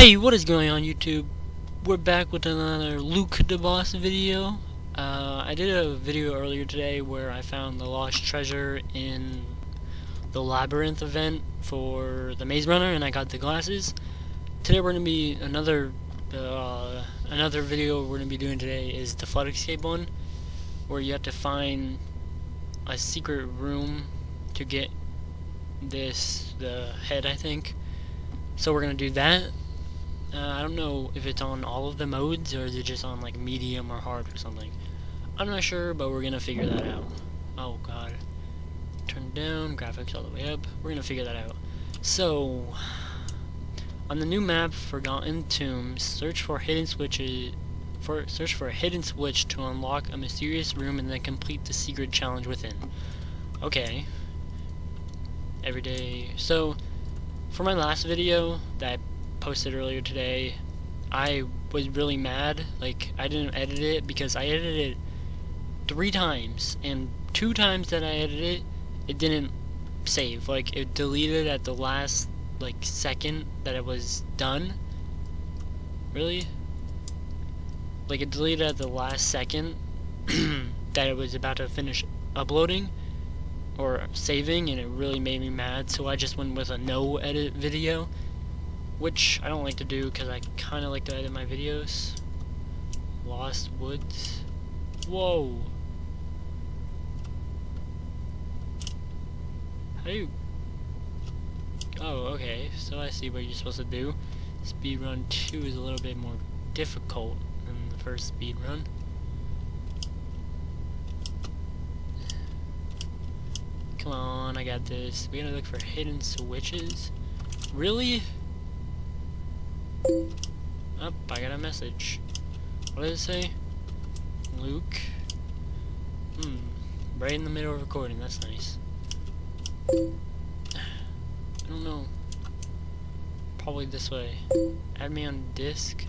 Hey, what is going on YouTube? We're back with another Luke the Boss video. I did a video earlier today where I found the lost treasure in the Labyrinth event for the Maze Runner and I got the glasses. Today we're going to be another video we're going to be doing today is the Flood Escape one, where you have to find a secret room to get the head, I think. So we're going to do that. I don't know if it's on all of the modes or is it just on like medium or hard or something. I'm not sure, but we're gonna figure that out. Oh god. Turn it down, graphics all the way up. We're gonna figure that out. So, on the new map, Forgotten Tombs, search for hidden switches. Search for a hidden switch to unlock a mysterious room and then complete the secret challenge within. Okay. Every day. So, for my last video that I posted earlier today, I was really mad. Like, I didn't edit it because I edited it 3 times, and 2 times that I edited it didn't save. Like, it deleted at the last like second that it was done. Really? Like, it deleted at the last second that it was about to finish uploading or saving, and it really made me mad. So I just went with a no edit video, which I don't like to do because I kind of like to edit my videos. Lost Woods. Whoa. How do you... Oh, okay. So I see what you're supposed to do. Speedrun 2 is a little bit more difficult than the first speedrun. Come on, I got this. We're gonna look for hidden switches. Really? Oh, I got a message. What did it say? Luke. Right in the middle of recording, that's nice. I don't know. Probably this way. Add me on disc.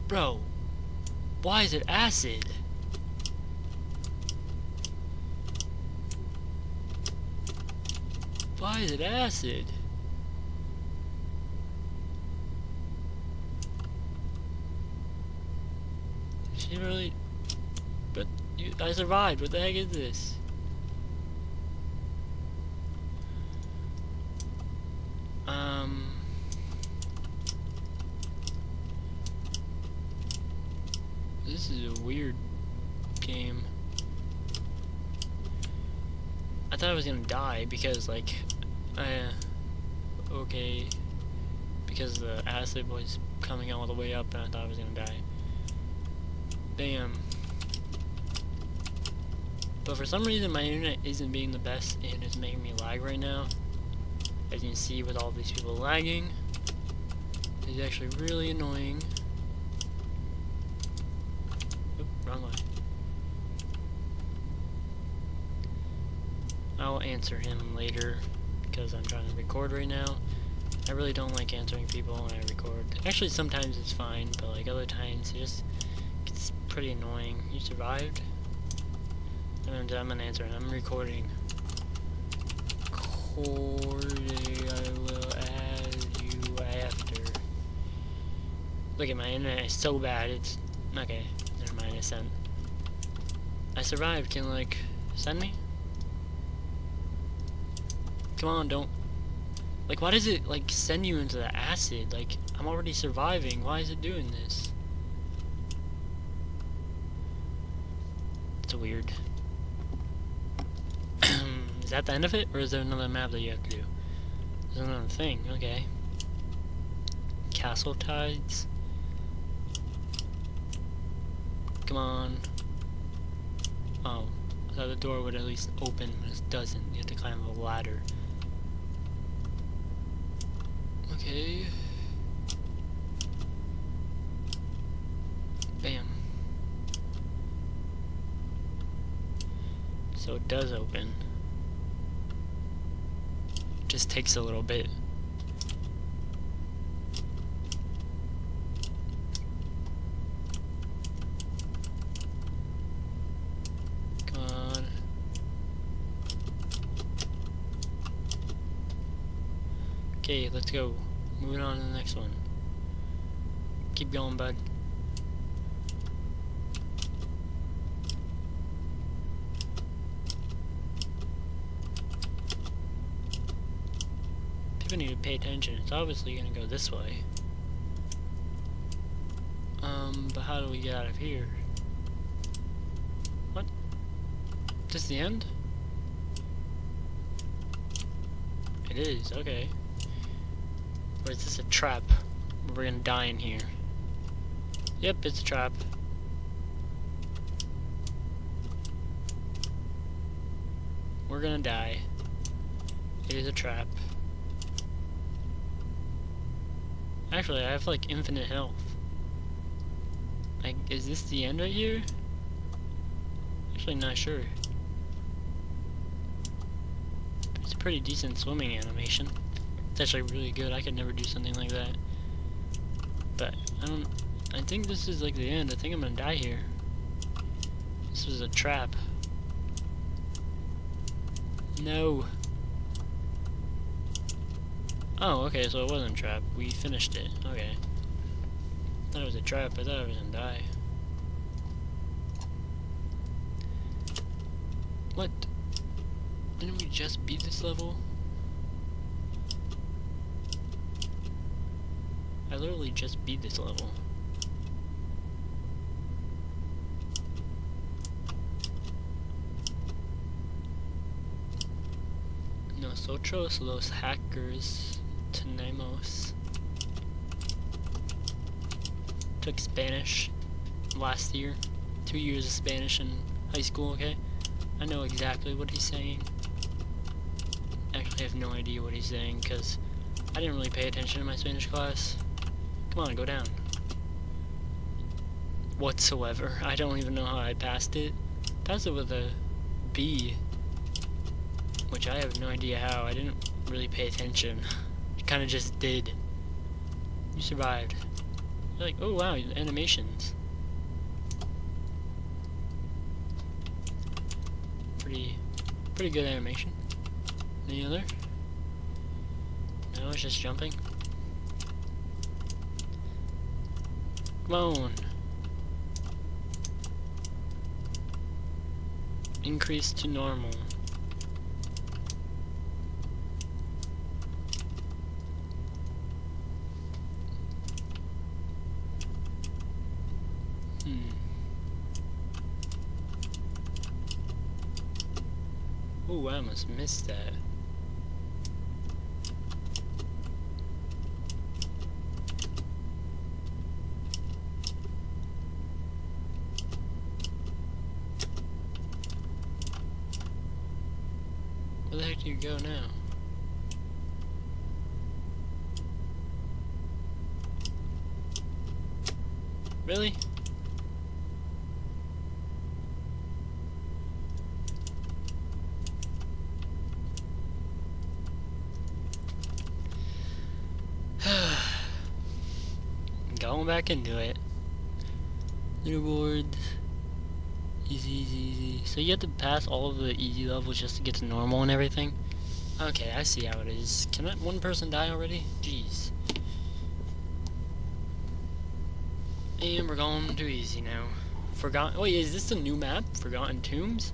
Bro, why is it acid? Why is it acid? She really... But I survived. What the heck is this? This is a weird game. I thought I was gonna die because, like, okay, because the acid was coming all the way up and I thought I was gonna die. Damn. But for some reason my internet isn't being the best and it's making me lag right now. As you can see with all these people lagging. It's actually really annoying. Oop, wrong way. I'll answer him later because I'm trying to record right now. I really don't like answering people when I record. Actually, sometimes it's fine, but like other times it just gets pretty annoying. You survived? I'm gonna answer and I'm recording. I will add you after. Look at my internet, it's so bad. It's okay. Never mind, I sent. I survived. Can like send me? Come on, don't. Like, why does it like send you into the acid? Like, I'm already surviving. Why is it doing this? It's weird. Is that the end of it, or is there another map that you have to do? There's another thing. Okay. Castle Tides. Come on. Oh, I thought the door would at least open, but it doesn't. You have to climb a ladder. Okay. Bam. So it does open. Just takes a little bit. Come on. Okay, let's go. Moving on to the next one. Keep going, bud. People need to pay attention. It's obviously gonna go this way. But how do we get out of here? What? This the end? It is, okay. Or is this a trap? We're gonna die in here. Yep, it's a trap. We're gonna die. It is a trap. Actually, I have like infinite health. Like, is this the end right here? Actually, not sure. It's a pretty decent swimming animation. It's actually really good. I could never do something like that. But I think this is like the end. I think I'm gonna die here. This was a trap. No. Oh, okay, so it wasn't a trap. We finished it. Okay. I thought it was a trap. I thought I was gonna die. What? Didn't we just beat this level? I literally just beat this level. Nosotros los hackers tenemos. Took Spanish last year. 2 years of Spanish in high school, okay? I know exactly what he's saying. Actually, I have no idea what he's saying because I didn't really pay attention in my Spanish class. Come on, go down. Whatsoever. I don't even know how I passed it. Passed it with a B. Which I have no idea how. I didn't really pay attention. It kind of just did. You survived. You're like, oh wow, animations. Pretty good animation. Any other? No, it's just jumping. Come on. Increase to normal. Ooh, I almost missed that. Where the heck do you go now? Really? Going back into it. Leaderboard. Easy, easy, easy. So you have to pass all of the easy levels just to get to normal and everything? Okay, I see how it is. Can one person die already? Jeez. And we're going to easy now. Wait, is this the new map? Forgotten Tombs?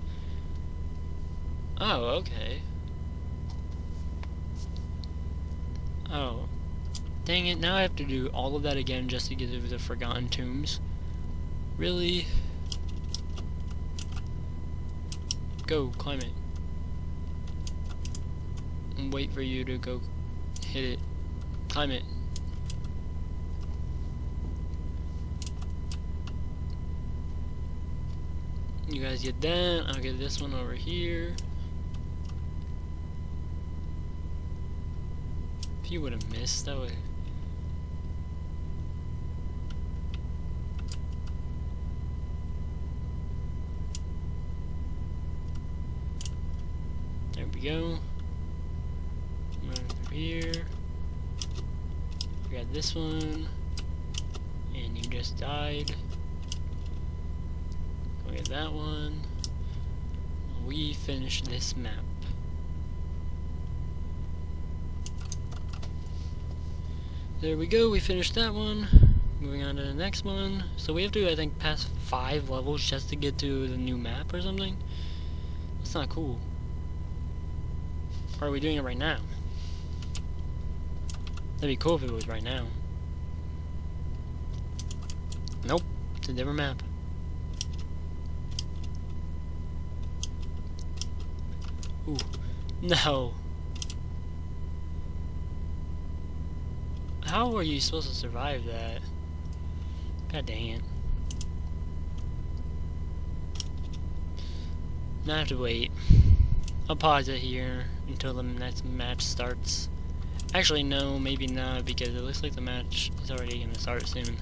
Oh, okay. Oh. Dang it, now I have to do all of that again just to get to the Forgotten Tombs. Really? Go, climb it. And wait for you to go hit it. Climb it. You guys get that, I'll get this one over here. If you would have missed, that would... There we go. Run through here. We got this one. And you just died. Go get that one. We finished this map. There we go, we finished that one. Moving on to the next one. So we have to, I think, pass 5 levels just to get to the new map or something. That's not cool. Or are we doing it right now? That'd be cool if it was right now. Nope, it's a different map. Ooh, no. How are you supposed to survive that? God dang it. Now I have to wait. I'll pause it here until the next match starts. Actually, no, maybe not, because it looks like the match is already going to start soon.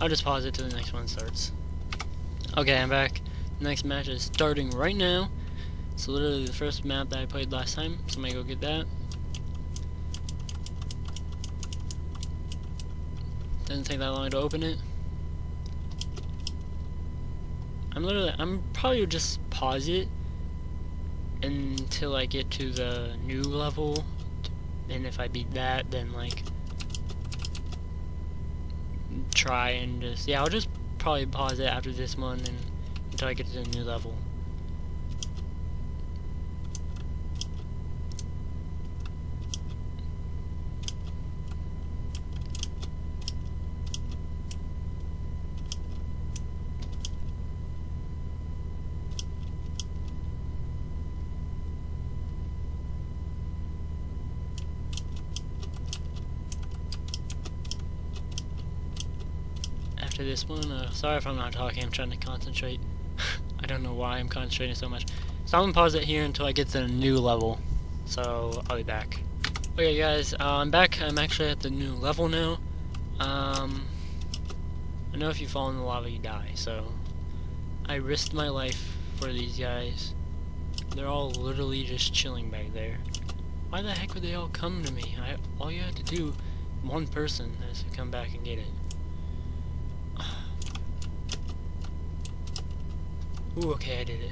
I'll just pause it till the next one starts. Okay, I'm back. The next match is starting right now. It's literally the first map that I played last time, so I'm going to go get that. Doesn't take that long to open it. I'm probably just pause it until I get to the new level, and if I beat that, then like try and just, yeah, I'll just probably pause it after this one and until I get to the new level. After this one, sorry if I'm not talking, I'm trying to concentrate. I don't know why I'm concentrating so much. So I'm gonna pause it here until I get to the new level. So I'll be back. Okay guys, I'm back. I'm actually at the new level now. I know if you fall in the lava you die, so I risked my life for these guys. They're all literally just chilling back there. Why the heck would they all come to me? All you had to do, one person has to come back and get it. Ooh, okay, I did it.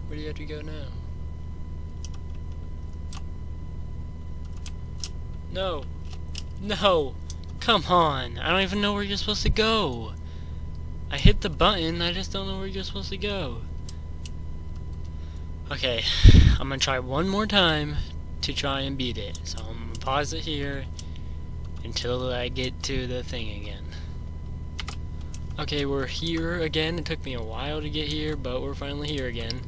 Where do you have to go now? No! No! Come on! I don't even know where you're supposed to go! I hit the button, I just don't know where you're supposed to go. Okay, I'm gonna try one more time to try and beat it. So I'm gonna pause it here until I get to the thing again. Okay, we're here again. It took me a while to get here, but we're finally here again.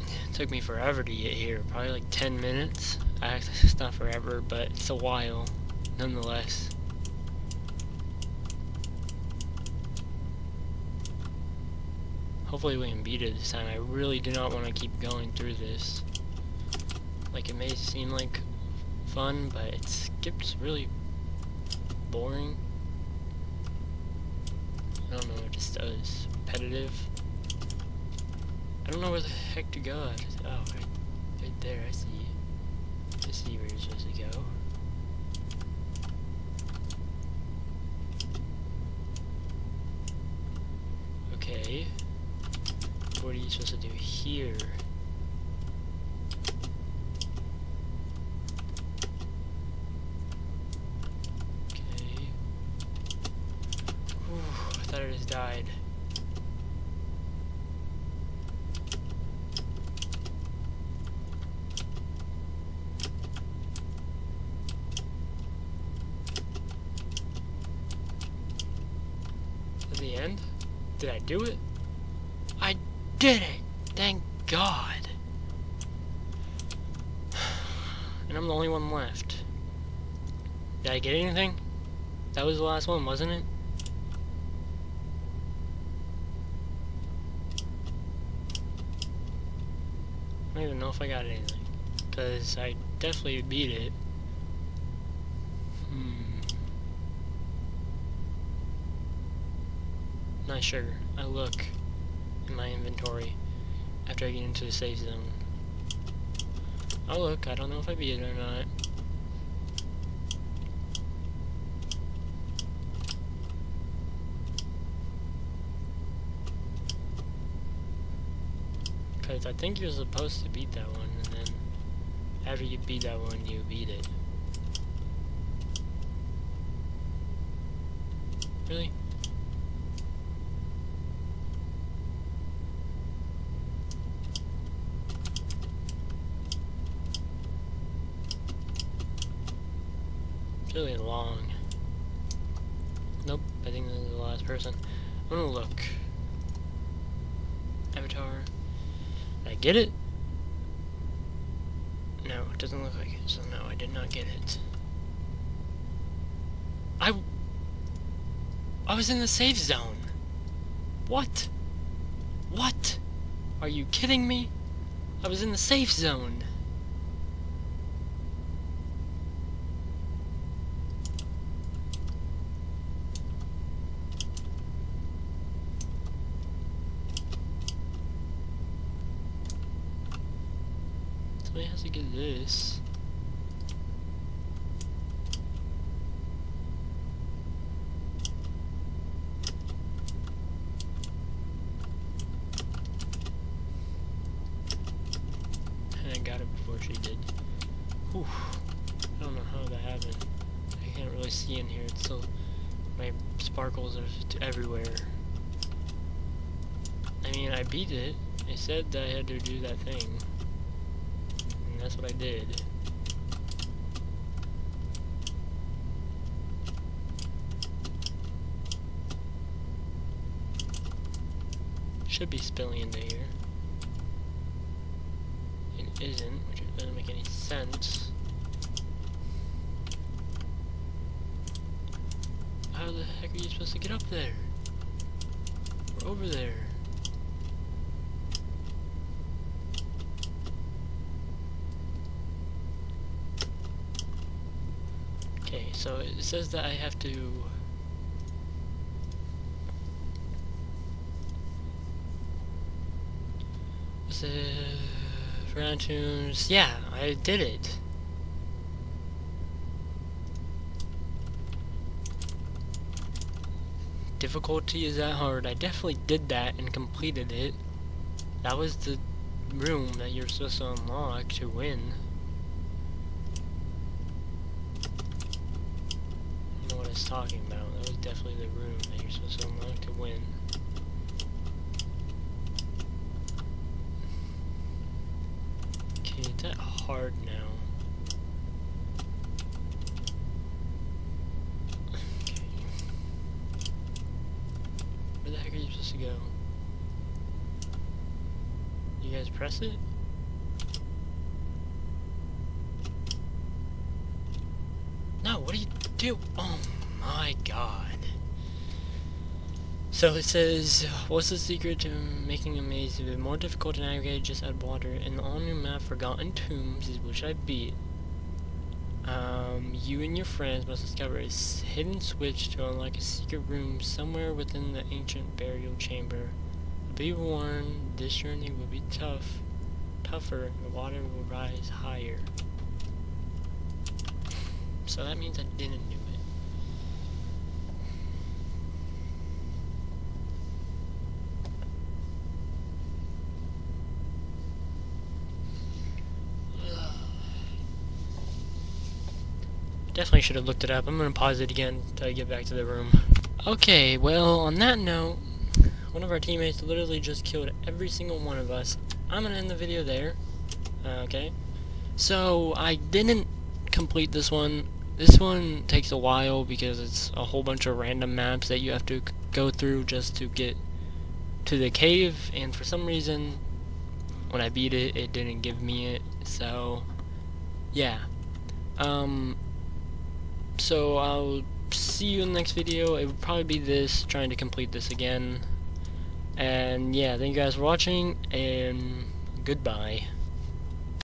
It took me forever to get here, probably like 10 minutes. It's not forever, but it's a while, nonetheless. Hopefully we can beat it this time. I really do not want to keep going through this. Like, it may seem like fun, but it skips really boring. I don't know what this does. Repetitive. I don't know where the heck to go. Oh, right there, I see. I see where you're supposed to go. Okay. What are you supposed to do here? Okay. Whew, I thought I just died. The end? Did I do it? I did it! Thank God! And I'm the only one left. Did I get anything? That was the last one, wasn't it? I don't even know if I got anything. Because I definitely beat it. Not sure. I look in my inventory. after I get into the safe zone. Oh look, I don't know if I beat it or not. Because I think you're supposed to beat that one, and then after you beat that one, you beat it. Really? It's really long. Nope, I think this is the last person. I'm gonna look. Avatar. Did I get it? No, it doesn't look like it, so no, I did not get it. I was in the safe zone. What? What? Are you kidding me? I was in the safe zone. Somebody has to get this. I got it before she did. Whew. I don't know how that happened. I can't really see in here. It's so my sparkles are everywhere. I mean, I beat it. It said that I had to do that thing, and that's what I did. Should be spilling into here. Isn't, which doesn't make any sense. How the heck are you supposed to get up there? Or over there? Okay, so it says that I have to... What's it? Round tunes. Yeah, I did it. Difficulty is that hard. I definitely did that and completed it. That was the room that you're supposed to unlock to win. I don't know what I was talking about. That was definitely the room that you're supposed to unlock to win. It's that hard now. Okay. Where the heck are you supposed to go? You guys press it? No, what do you do? Oh my god. So it says, what's the secret to making a maze even more difficult to navigate? Just add water. In the all-new map, Forgotten Tombs, which I beat, you and your friends must discover a hidden switch to unlock a secret room somewhere within the ancient burial chamber. Be warned, this journey will be tougher, the water will rise higher. So that means I didn't do it. Definitely should have looked it up. I'm gonna pause it again until I get back to the room. Okay, well, on that note, one of our teammates literally just killed every single one of us. I'm gonna end the video there. Okay. So, I didn't complete this one. This one takes a while because it's a whole bunch of random maps that you have to go through just to get to the cave, and for some reason, when I beat it, it didn't give me it. So, yeah. So I'll see you in the next video. It would probably be this, trying to complete this again. And yeah, thank you guys for watching, and goodbye.